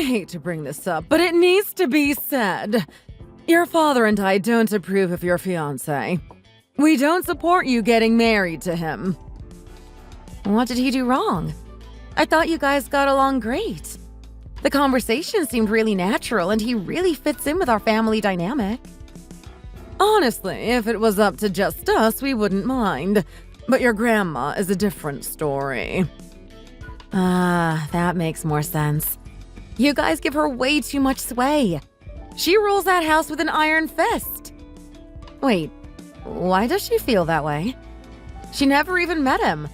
I hate to bring this up, but it needs to be said. Your father and I don't approve of your fiancé. We don't support you getting married to him. What did he do wrong? I thought you guys got along great. The conversation seemed really natural and he really fits in with our family dynamic. Honestly, if it was up to just us, we wouldn't mind. But your grandma is a different story. That makes more sense. You guys give her way too much sway. She rules that house with an iron fist. Wait, why does she feel that way? She never even met him.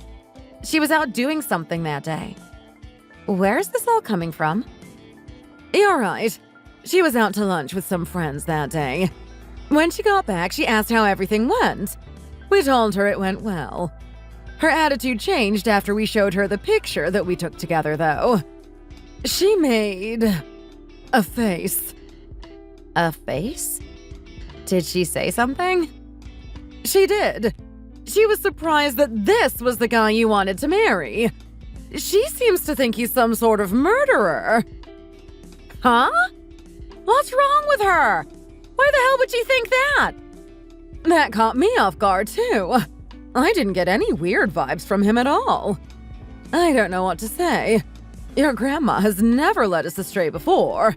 She was out doing something that day. Where's this all coming from? You're right. She was out to lunch with some friends that day. When she got back, she asked how everything went. We told her it went well. Her attitude changed after we showed her the picture that we took together, though. She made a face. A face? Did she say something? She did. She was surprised that this was the guy you wanted to marry. She seems to think he's some sort of murderer. Huh? What's wrong with her? Why the hell would she think that? That caught me off guard, too. I didn't get any weird vibes from him at all. I don't know what to say. Your grandma has never led us astray before.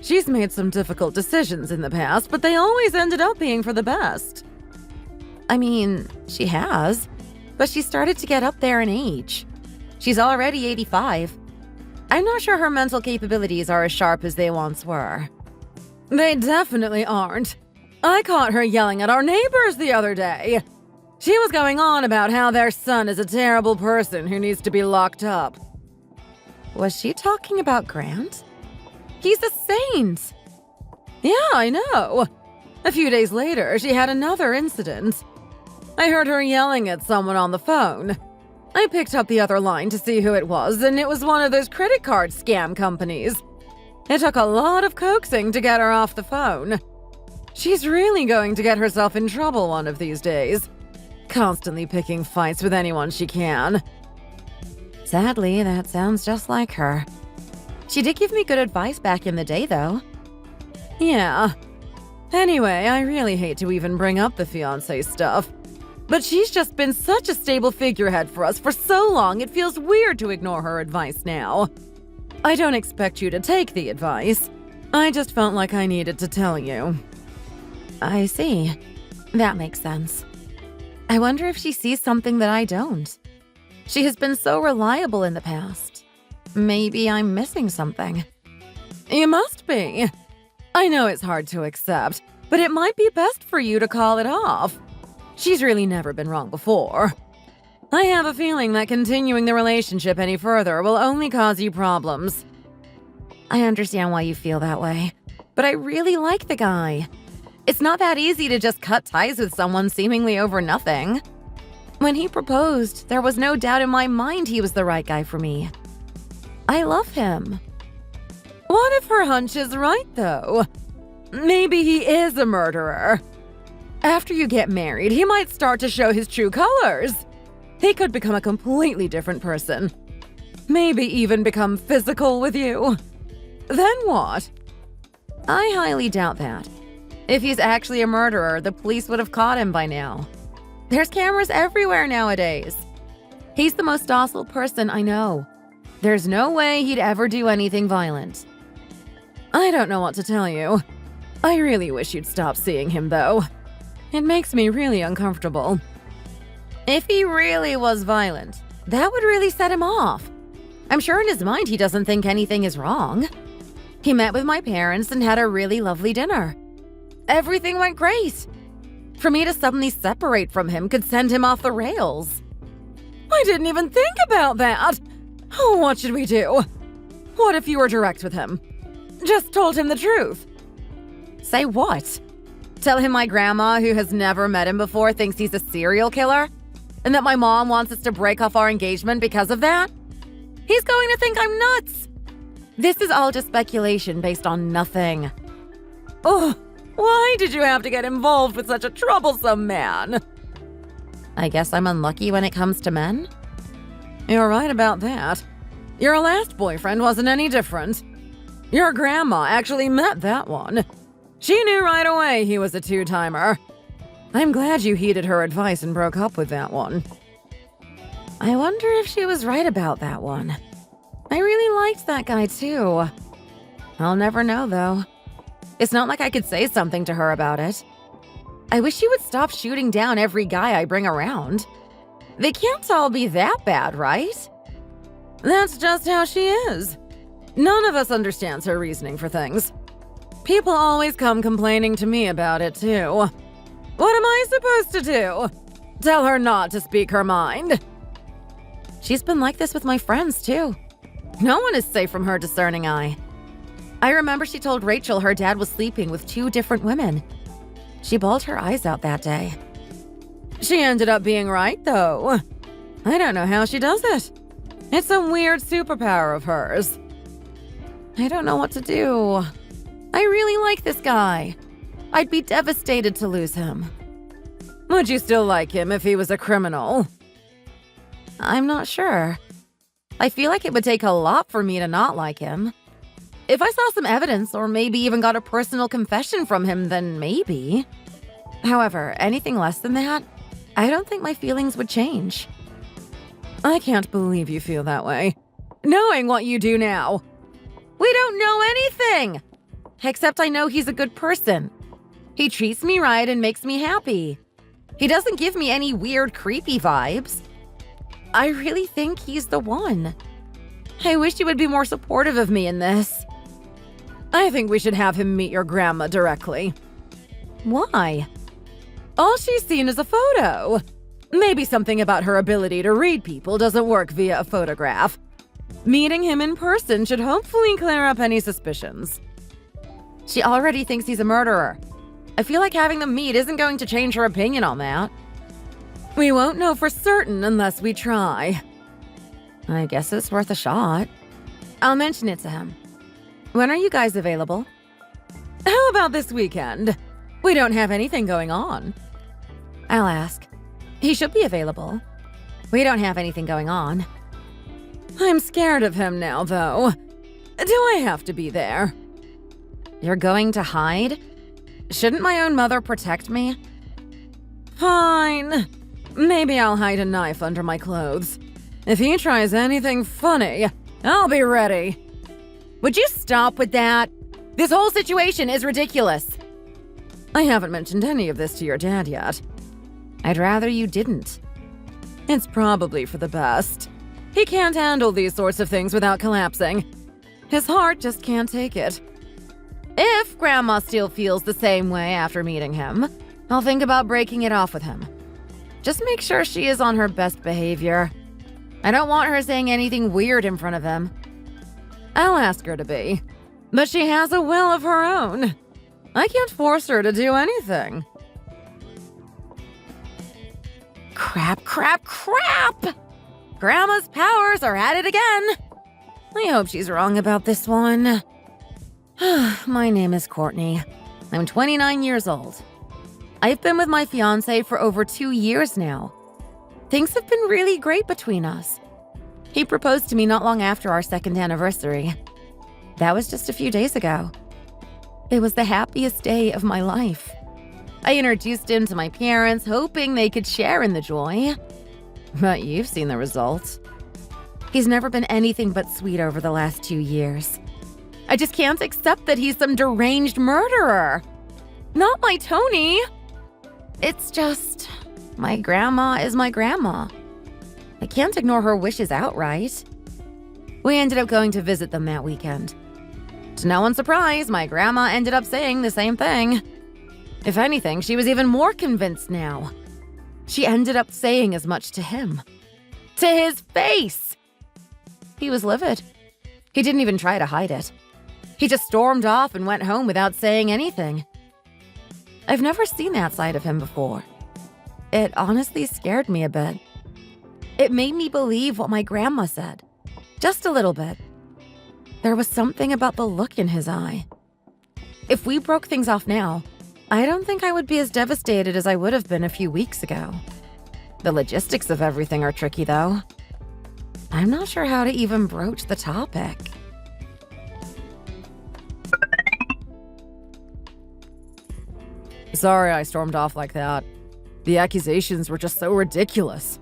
She's made some difficult decisions in the past, but they always ended up being for the best. I mean, she has, but she started to get up there in age. She's already 85. I'm not sure her mental capabilities are as sharp as they once were. They definitely aren't. I caught her yelling at our neighbors the other day. She was going on about how their son is a terrible person who needs to be locked up. Was she talking about Grant? He's a saint. Yeah, I know. A few days later, she had another incident. I heard her yelling at someone on the phone. I picked up the other line to see who it was, and it was one of those credit card scam companies. It took a lot of coaxing to get her off the phone. She's really going to get herself in trouble one of these days. Constantly picking fights with anyone she can. Sadly, that sounds just like her. She did give me good advice back in the day, though. Yeah. Anyway, I really hate to even bring up the fiancé stuff. But she's just been such a stable figurehead for us for so long, it feels weird to ignore her advice now. I don't expect you to take the advice. I just felt like I needed to tell you. I see. That makes sense. I wonder if she sees something that I don't. She has been so reliable in the past. Maybe I'm missing something. You must be. I know it's hard to accept, but it might be best for you to call it off. She's really never been wrong before. I have a feeling that continuing the relationship any further will only cause you problems. I understand why you feel that way, but I really like the guy. It's not that easy to just cut ties with someone seemingly over nothing. When he proposed, there was no doubt in my mind he was the right guy for me. I love him. What if her hunch is right, though? Maybe he is a murderer. After you get married, he might start to show his true colors. He could become a completely different person. Maybe even become physical with you. Then what? I highly doubt that. If he's actually a murderer, the police would have caught him by now. There's cameras everywhere nowadays. He's the most docile person I know. There's no way he'd ever do anything violent. I don't know what to tell you. I really wish you'd stop seeing him, though. It makes me really uncomfortable. If he really was violent, that would really set him off. I'm sure in his mind he doesn't think anything is wrong. He met with my parents and had a really lovely dinner. Everything went great. For me to suddenly separate from him could send him off the rails. I didn't even think about that. Oh, what should we do? What if you were direct with him? Just told him the truth. Say what? Tell him my grandma, who has never met him before, thinks he's a serial killer? And that my mom wants us to break off our engagement because of that? He's going to think I'm nuts. This is all just speculation based on nothing. Oh, why did you have to get involved with such a troublesome man? I guess I'm unlucky when it comes to men? You're right about that. Your last boyfriend wasn't any different. Your grandma actually met that one. She knew right away he was a two-timer. I'm glad you heeded her advice and broke up with that one. I wonder if she was right about that one. I really liked that guy too. I'll never know though. It's not like I could say something to her about it. I wish she would stop shooting down every guy I bring around. They can't all be that bad, right? That's just how she is. None of us understands her reasoning for things. People always come complaining to me about it too. What am I supposed to do? Tell her not to speak her mind. She's been like this with my friends too. No one is safe from her discerning eye. I remember she told Rachel her dad was sleeping with 2 different women. She bawled her eyes out that day. She ended up being right, though. I don't know how she does it. It's a weird superpower of hers. I don't know what to do. I really like this guy. I'd be devastated to lose him. Would you still like him if he was a criminal? I'm not sure. I feel like it would take a lot for me to not like him. If I saw some evidence or maybe even got a personal confession from him, then maybe. However, anything less than that, I don't think my feelings would change. I can't believe you feel that way, knowing what you do now. We don't know anything! Except I know he's a good person. He treats me right and makes me happy. He doesn't give me any weird, creepy vibes. I really think he's the one. I wish you would be more supportive of me in this. I think we should have him meet your grandma directly. Why? All she's seen is a photo. Maybe something about her ability to read people doesn't work via a photograph. Meeting him in person should hopefully clear up any suspicions. She already thinks he's a murderer. I feel like having them meet isn't going to change her opinion on that. We won't know for certain unless we try. I guess it's worth a shot. I'll mention it to him. When are you guys available? How about this weekend? We don't have anything going on. I'll ask. He should be available. We don't have anything going on. I'm scared of him now, though. Do I have to be there? You're going to hide? Shouldn't my own mother protect me? Fine. Maybe I'll hide a knife under my clothes. If he tries anything funny, I'll be ready. Would you stop with that? This whole situation is ridiculous. I haven't mentioned any of this to your dad yet. I'd rather you didn't. It's probably for the best. He can't handle these sorts of things without collapsing. His heart just can't take it. If Grandma still feels the same way after meeting him, I'll think about breaking it off with him. Just make sure she is on her best behavior. I don't want her saying anything weird in front of him. I'll ask her to be. But she has a will of her own. I can't force her to do anything. Crap, crap, crap! Grandma's powers are at it again. I hope she's wrong about this one. My name is Courtney. I'm 29 years old. I've been with my fiancé for over 2 years now. Things have been really great between us. He proposed to me not long after our 2nd anniversary. That was just a few days ago. It was the happiest day of my life. I introduced him to my parents, hoping they could share in the joy. But you've seen the results. He's never been anything but sweet over the last 2 years. I just can't accept that he's some deranged murderer. Not my Tony. It's just, my grandma is my grandma. I can't ignore her wishes outright. We ended up going to visit them that weekend. To no one's surprise, my grandma ended up saying the same thing. If anything, she was even more convinced now. She ended up saying as much to him. To his face! He was livid. He didn't even try to hide it. He just stormed off and went home without saying anything. I've never seen that side of him before. It honestly scared me a bit. It made me believe what my grandma said. Just a little bit. There was something about the look in his eye. If we broke things off now, I don't think I would be as devastated as I would have been a few weeks ago. The logistics of everything are tricky, though. I'm not sure how to even broach the topic. Sorry I stormed off like that. The accusations were just so ridiculous.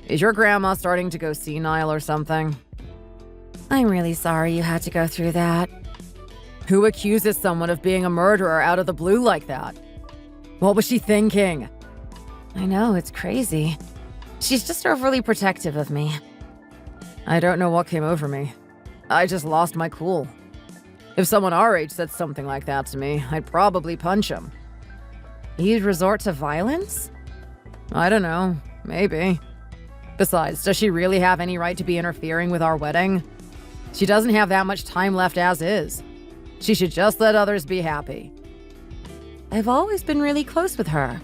Is your grandma starting to go senile or something? I'm really sorry you had to go through that. Who accuses someone of being a murderer out of the blue like that? What was she thinking? I know, it's crazy. She's just overly protective of me. I don't know what came over me. I just lost my cool. If someone our age said something like that to me, I'd probably punch him. You'd resort to violence? I don't know. Maybe. Besides, does she really have any right to be interfering with our wedding? She doesn't have that much time left as is. She should just let others be happy. I've always been really close with her.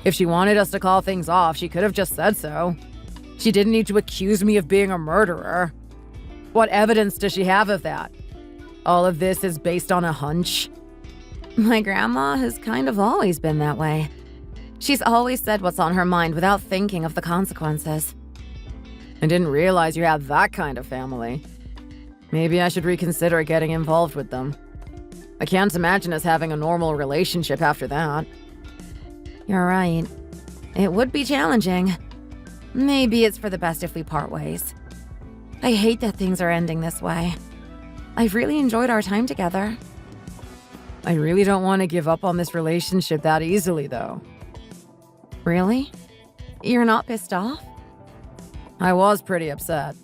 If she wanted us to call things off, she could have just said so. She didn't need to accuse me of being a murderer. What evidence does she have of that? All of this is based on a hunch. My grandma has kind of always been that way. She's always said what's on her mind without thinking of the consequences. I didn't realize you had that kind of family. Maybe I should reconsider getting involved with them. I can't imagine us having a normal relationship after that. You're right. It would be challenging. Maybe it's for the best if we part ways. I hate that things are ending this way. I've really enjoyed our time together. I really don't want to give up on this relationship that easily, though. Really? You're not pissed off? I was pretty upset.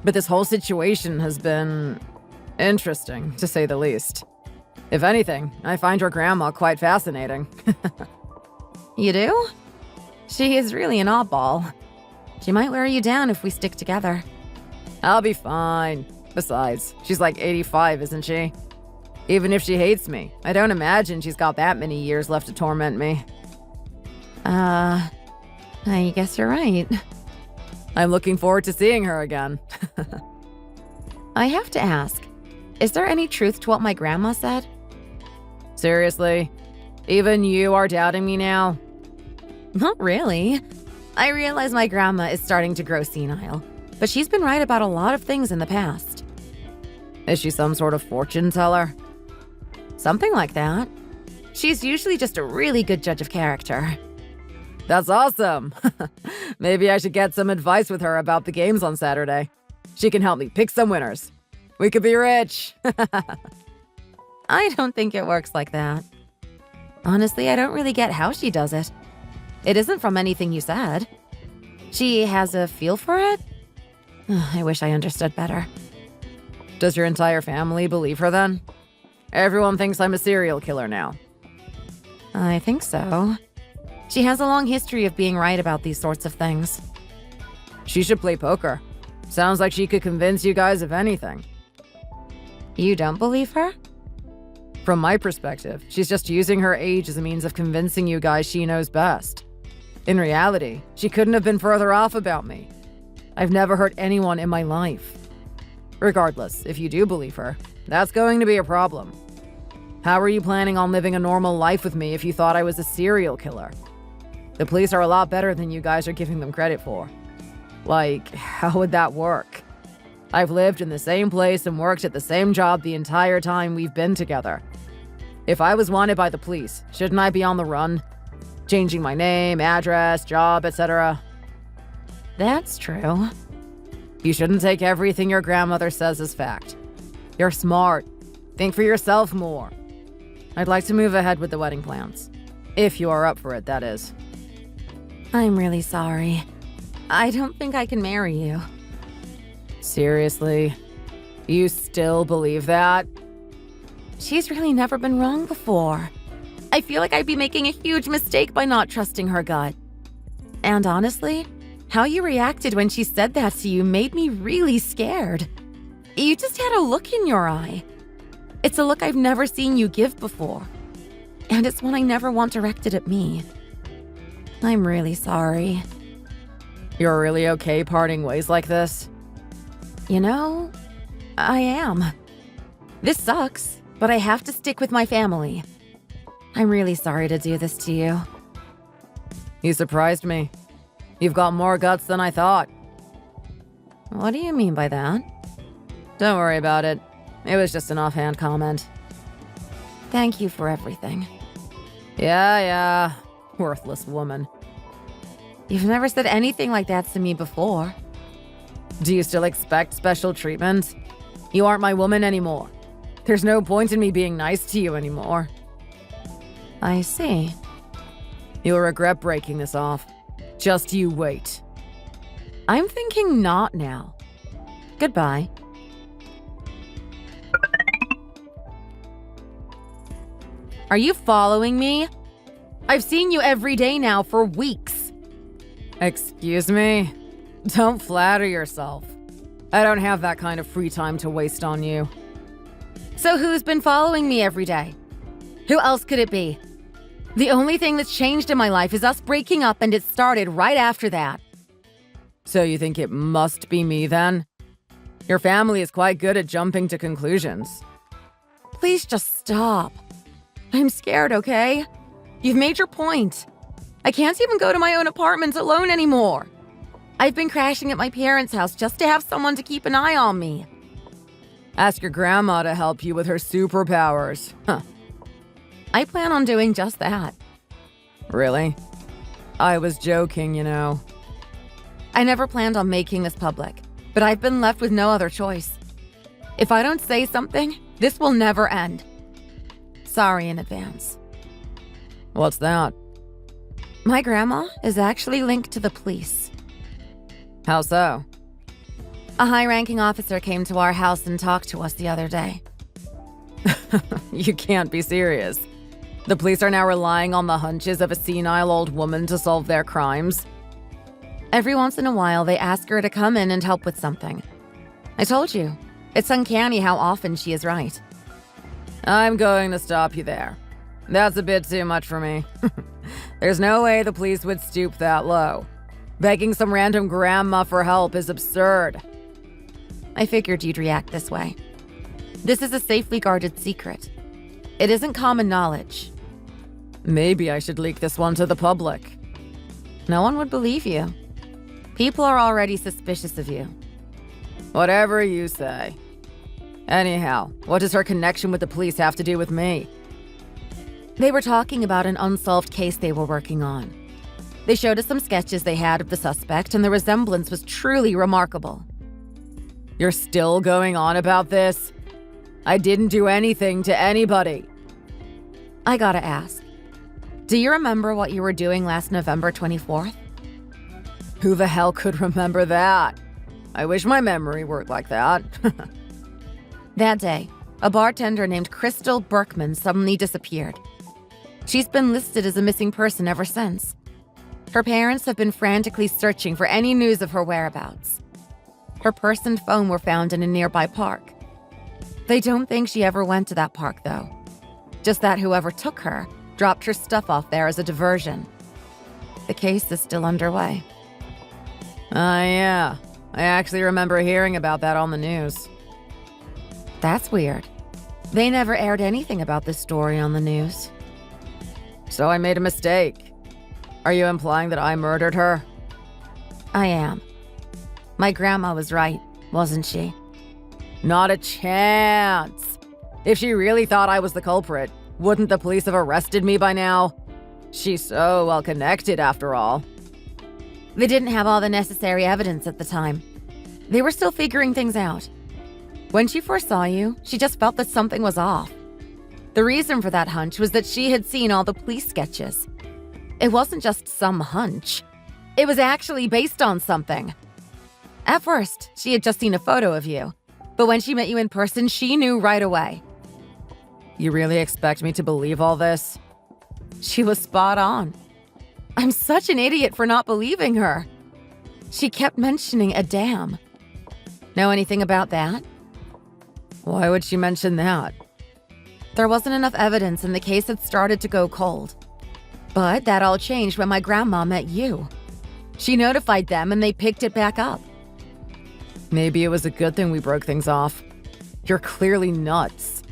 But this whole situation has been interesting, to say the least. If anything, I find your grandma quite fascinating. You do? She is really an oddball. She might wear you down if we stick together. I'll be fine. Besides, she's like 85, isn't she? Even if she hates me, I don't imagine she's got that many years left to torment me. I guess you're right. I'm looking forward to seeing her again. I have to ask, is there any truth to what my grandma said? Seriously? Even you are doubting me now? Not really. I realize my grandma is starting to grow senile, but she's been right about a lot of things in the past. Is she some sort of fortune teller? Something like that. She's usually just a really good judge of character. That's awesome. Maybe I should get some advice with her about the games on Saturday. She can help me pick some winners. We could be rich. I don't think it works like that. Honestly, I don't really get how she does it. It isn't from anything you said. She has a feel for it? I wish I understood better. Does your entire family believe her then? Everyone thinks I'm a serial killer now. I think so. She has a long history of being right about these sorts of things. She should play poker. Sounds like she could convince you guys of anything. You don't believe her? From my perspective, she's just using her age as a means of convincing you guys she knows best. In reality, she couldn't have been further off about me. I've never hurt anyone in my life. Regardless, if you do believe her, that's going to be a problem. How are you planning on living a normal life with me if you thought I was a serial killer? The police are a lot better than you guys are giving them credit for. Like, how would that work? I've lived in the same place and worked at the same job the entire time we've been together. If I was wanted by the police, shouldn't I be on the run? Changing my name, address, job, etc. That's true. You shouldn't take everything your grandmother says as fact. You're smart. Think for yourself more. I'd like to move ahead with the wedding plans. If you are up for it, that is. I'm really sorry. I don't think I can marry you. Seriously? You still believe that? She's really never been wrong before. I feel like I'd be making a huge mistake by not trusting her gut. And honestly, how you reacted when she said that to you made me really scared. You just had a look in your eye. It's a look I've never seen you give before. And it's one I never want directed at me. I'm really sorry. You're really okay parting ways like this? You know, I am. This sucks, but I have to stick with my family. I'm really sorry to do this to you. You surprised me. You've got more guts than I thought. What do you mean by that? Don't worry about it. It was just an offhand comment. Thank you for everything. Yeah, worthless woman. You've never said anything like that to me before. Do you still expect special treatment? You aren't my woman anymore. There's no point in me being nice to you anymore. I see. You'll regret breaking this off. Just you wait. I'm thinking not now. Goodbye. Are you following me? I've seen you every day now for weeks. Excuse me? Don't flatter yourself. I don't have that kind of free time to waste on you. So who's been following me every day? Who else could it be? The only thing that's changed in my life is us breaking up, and it started right after that. So you think it must be me then? Your family is quite good at jumping to conclusions. Please just stop. I'm scared, okay? You've made your point. I can't even go to my own apartment alone anymore. I've been crashing at my parents' house just to have someone to keep an eye on me. Ask your grandma to help you with her superpowers. Huh. I plan on doing just that. Really? I was joking, you know. I never planned on making this public, but I've been left with no other choice. If I don't say something, this will never end. Sorry in advance. What's that? My grandma is actually linked to the police. How so? A high-ranking officer came to our house and talked to us the other day. You can't be serious. The police are now relying on the hunches of a senile old woman to solve their crimes. Every once in a while, they ask her to come in and help with something. I told you, it's uncanny how often she is right. I'm going to stop you there. That's a bit too much for me. There's no way the police would stoop that low. Begging some random grandma for help is absurd. I figured you'd react this way. This is a safely guarded secret. It isn't common knowledge. Maybe I should leak this one to the public. No one would believe you. People are already suspicious of you. Whatever you say. Anyhow, what does her connection with the police have to do with me? They were talking about an unsolved case they were working on. They showed us some sketches they had of the suspect, and the resemblance was truly remarkable. You're still going on about this? I didn't do anything to anybody. I gotta ask. Do you remember what you were doing last November 24th? Who the hell could remember that? I wish my memory worked like that. That day, a bartender named Crystal Berkman suddenly disappeared. She's been listed as a missing person ever since. Her parents have been frantically searching for any news of her whereabouts. Her purse and phone were found in a nearby park. They don't think she ever went to that park, though. Just that whoever took her dropped her stuff off there as a diversion. The case is still underway. Yeah. I actually remember hearing about that on the news. That's weird. They never aired anything about this story on the news. So I made a mistake. Are you implying that I murdered her? I am. My grandma was right, wasn't she? Not a chance. If she really thought I was the culprit, wouldn't the police have arrested me by now? She's so well connected, after all. They didn't have all the necessary evidence at the time. They were still figuring things out. When she first saw you, she just felt that something was off. The reason for that hunch was that she had seen all the police sketches. It wasn't just some hunch. It was actually based on something. At first, she had just seen a photo of you. But when she met you in person, she knew right away. You really expect me to believe all this? She was spot on. I'm such an idiot for not believing her. She kept mentioning a dam. Know anything about that? Why would she mention that? There wasn't enough evidence and the case had started to go cold. But that all changed when my grandma met you. She notified them and they picked it back up. Maybe it was a good thing we broke things off. You're clearly nuts.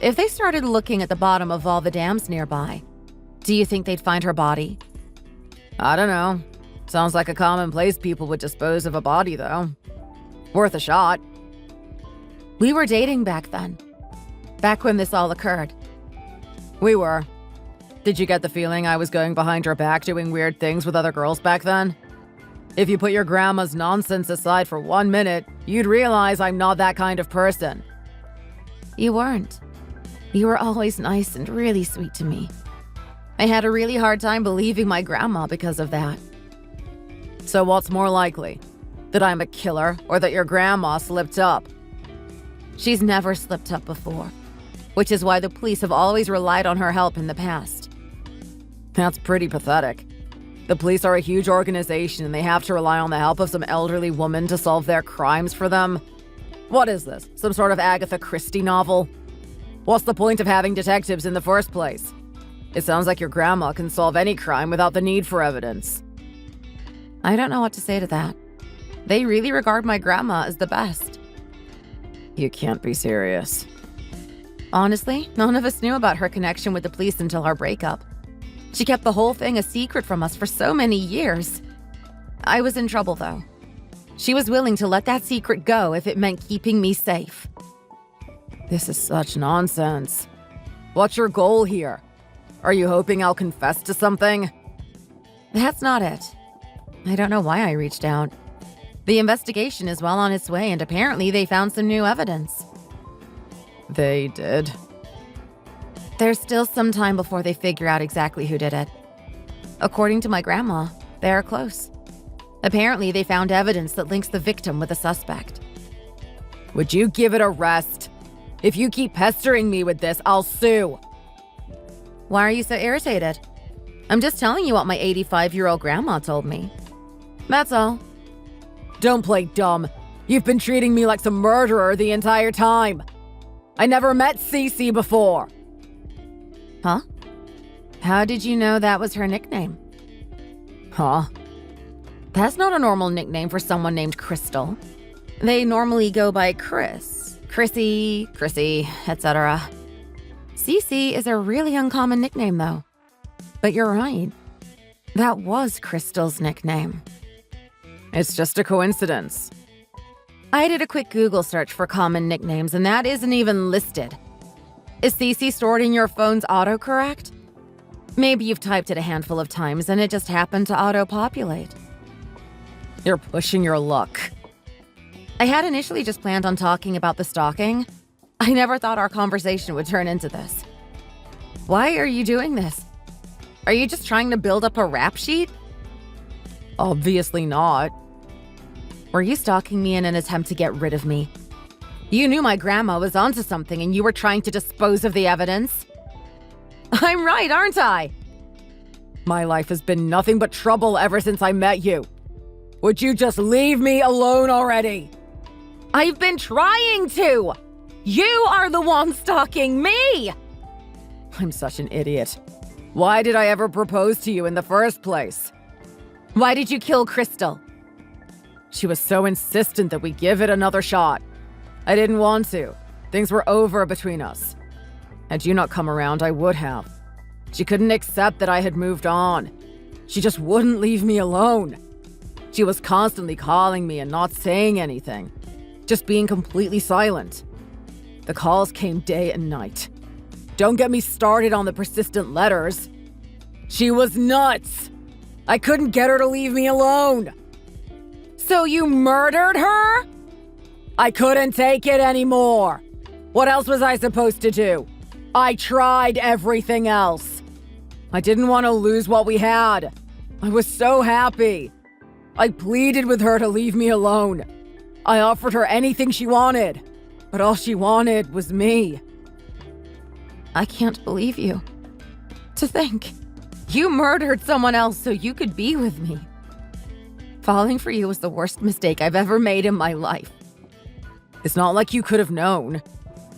If they started looking at the bottom of all the dams nearby, do you think they'd find her body? I don't know. Sounds like a common place people would dispose of a body, though. Worth a shot. We were dating back then. Back when this all occurred. We were. Did you get the feeling I was going behind your back doing weird things with other girls back then? If you put your grandma's nonsense aside for 1 minute, you'd realize I'm not that kind of person. You weren't. You were always nice and really sweet to me. I had a really hard time believing my grandma because of that. So what's more likely? That I'm a killer or that your grandma slipped up? She's never slipped up before, which is why the police have always relied on her help in the past. That's pretty pathetic. The police are a huge organization and they have to rely on the help of some elderly woman to solve their crimes for them. What is this? Some sort of Agatha Christie novel? What's the point of having detectives in the first place? It sounds like your grandma can solve any crime without the need for evidence. I don't know what to say to that. They really regard my grandma as the best. You can't be serious. Honestly, none of us knew about her connection with the police until our breakup. She kept the whole thing a secret from us for so many years. I was in trouble, though. She was willing to let that secret go if it meant keeping me safe. This is such nonsense. What's your goal here? Are you hoping I'll confess to something? That's not it. I don't know why I reached out. The investigation is well on its way, and apparently they found some new evidence. They did? There's still some time before they figure out exactly who did it. According to my grandma, they're close. Apparently, they found evidence that links the victim with the suspect. Would you give it a rest? If you keep pestering me with this, I'll sue. Why are you so irritated? I'm just telling you what my 85-year-old grandma told me. That's all. Don't play dumb. You've been treating me like some murderer the entire time. I never met Cece before. Huh? How did you know that was her nickname? Huh? That's not a normal nickname for someone named Crystal. They normally go by Chris, Chrissy, etc. Cece is a really uncommon nickname, though. But you're right. That was Crystal's nickname. It's just a coincidence. I did a quick Google search for common nicknames, and that isn't even listed. Is Cece stored in your phone's autocorrect? Maybe you've typed it a handful of times and it just happened to auto-populate. You're pushing your luck. I had initially just planned on talking about the stalking. I never thought our conversation would turn into this. Why are you doing this? Are you just trying to build up a rap sheet? Obviously not. Were you stalking me in an attempt to get rid of me? You knew my grandma was onto something and you were trying to dispose of the evidence? I'm right, aren't I? My life has been nothing but trouble ever since I met you. Would you just leave me alone already? I've been trying to! You are the one stalking me! I'm such an idiot. Why did I ever propose to you in the first place? Why did you kill Crystal? She was so insistent that we give it another shot. I didn't want to. Things were over between us. Had you not come around, I would have. She couldn't accept that I had moved on. She just wouldn't leave me alone. She was constantly calling me and not saying anything. Just being completely silent. The calls came day and night. Don't get me started on the persistent letters. She was nuts. I couldn't get her to leave me alone. So you murdered her? I couldn't take it anymore. What else was I supposed to do? I tried everything else. I didn't want to lose what we had. I was so happy. I pleaded with her to leave me alone. I offered her anything she wanted, but all she wanted was me. I can't believe you. To think, you murdered someone else so you could be with me. Falling for you was the worst mistake I've ever made in my life. It's not like you could have known.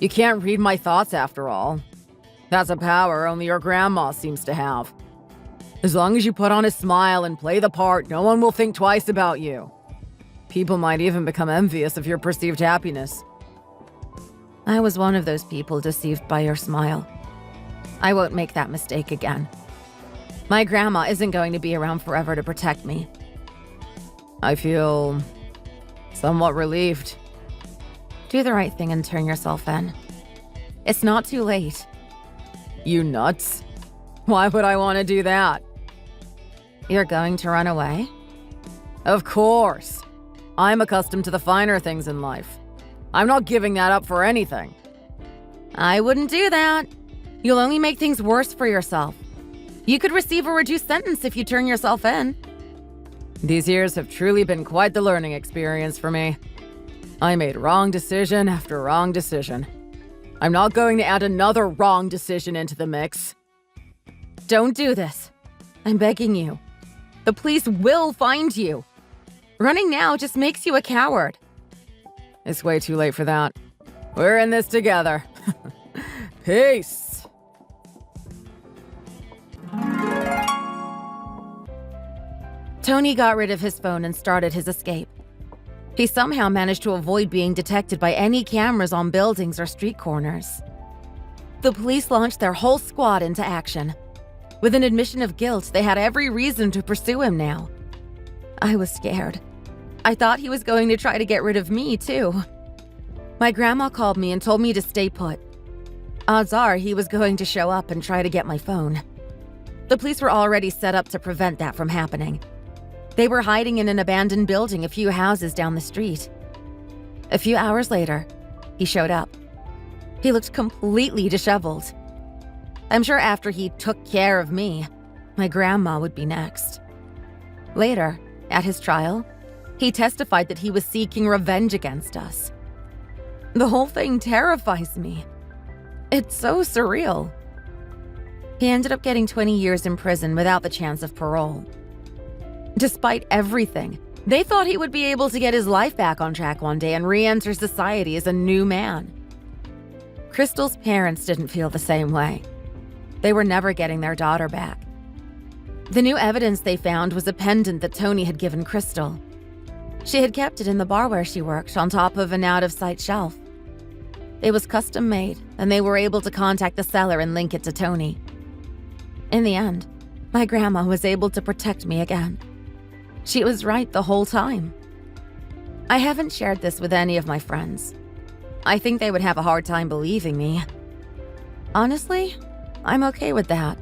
You can't read my thoughts after all. That's a power only your grandma seems to have. As long as you put on a smile and play the part, no one will think twice about you. People might even become envious of your perceived happiness. I was one of those people deceived by your smile. I won't make that mistake again. My grandma isn't going to be around forever to protect me. I feel somewhat relieved. Do the right thing and turn yourself in. It's not too late. You nuts? Why would I want to do that? You're going to run away? Of course. I'm accustomed to the finer things in life. I'm not giving that up for anything. I wouldn't do that. You'll only make things worse for yourself. You could receive a reduced sentence if you turn yourself in. These years have truly been quite the learning experience for me. I made wrong decision after wrong decision. I'm not going to add another wrong decision into the mix. Don't do this. I'm begging you. The police will find you. Running now just makes you a coward. It's way too late for that. We're in this together. Peace. Tony got rid of his phone and started his escape. He somehow managed to avoid being detected by any cameras on buildings or street corners. The police launched their whole squad into action. With an admission of guilt, they had every reason to pursue him now. I was scared. I thought he was going to try to get rid of me, too. My grandma called me and told me to stay put. Odds are he was going to show up and try to get my phone. The police were already set up to prevent that from happening. They were hiding in an abandoned building a few houses down the street. A few hours later, he showed up. He looked completely disheveled. I'm sure after he took care of me, my grandma would be next. Later, at his trial, he testified that he was seeking revenge against us. The whole thing terrifies me. It's so surreal. He ended up getting 20 years in prison without the chance of parole. Despite everything, they thought he would be able to get his life back on track one day and re-enter society as a new man. Crystal's parents didn't feel the same way. They were never getting their daughter back. The new evidence they found was a pendant that Tony had given Crystal. She had kept it in the bar where she worked, on top of an out-of-sight shelf. It was custom-made, and they were able to contact the seller and link it to Tony. In the end, my grandma was able to protect me again. She was right the whole time. I haven't shared this with any of my friends. I think they would have a hard time believing me. Honestly, I'm okay with that.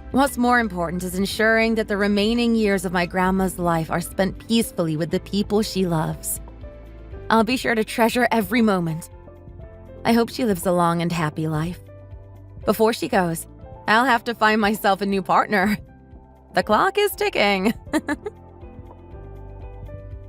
What's more important is ensuring that the remaining years of my grandma's life are spent peacefully with the people she loves. I'll be sure to treasure every moment. I hope she lives a long and happy life. Before she goes, I'll have to find myself a new partner. The clock is ticking.